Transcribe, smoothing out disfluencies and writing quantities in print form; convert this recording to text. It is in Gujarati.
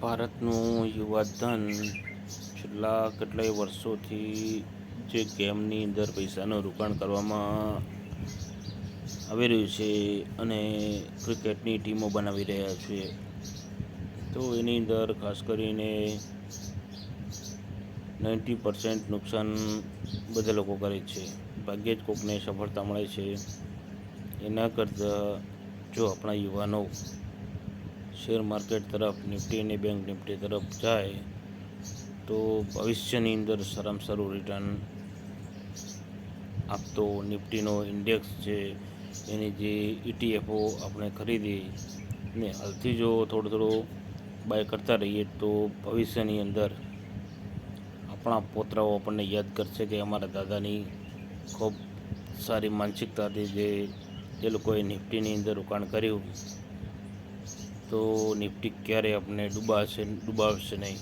ભારતનું યુવાધન છેલ્લા કેટલાય વર્ષોથી જે ગેમની અંદર પૈસાનું રોકાણ કરવામાં આવી રહ્યું છે અને ક્રિકેટની ટીમો બનાવી રહ્યા છે, તો એની અંદર ખાસ કરીને 90% નુકસાન બધા લોકો કરે છે. ભાગ્યે જ કોકને સફળતા મળે છે. એના કરતાં જો આપણા યુવાનો શેર માર્કેટ તરફ, નિફ્ટી અને બેંક નિફ્ટી તરફ જાય તો ભવિષ્યની અંદર સારામાં સારું રિટર્ન આપતો નિફ્ટીનો ઇન્ડેક્સ છે, એની જે ઇટીએફઓ આપણે ખરીદી ને હાલથી જો થોડો બાય કરતા રહીએ તો ભવિષ્યની અંદર આપણા પોતરાઓ આપણને યાદ કરશે કે અમારા દાદાની ખૂબ સારી માનસિકતા હતી જે લોકોએ નિફ્ટીની અંદર રોકાણ કર્યું, તો નિફ્ટી ક્યારેય આપણને ડૂબાવશે નહીં.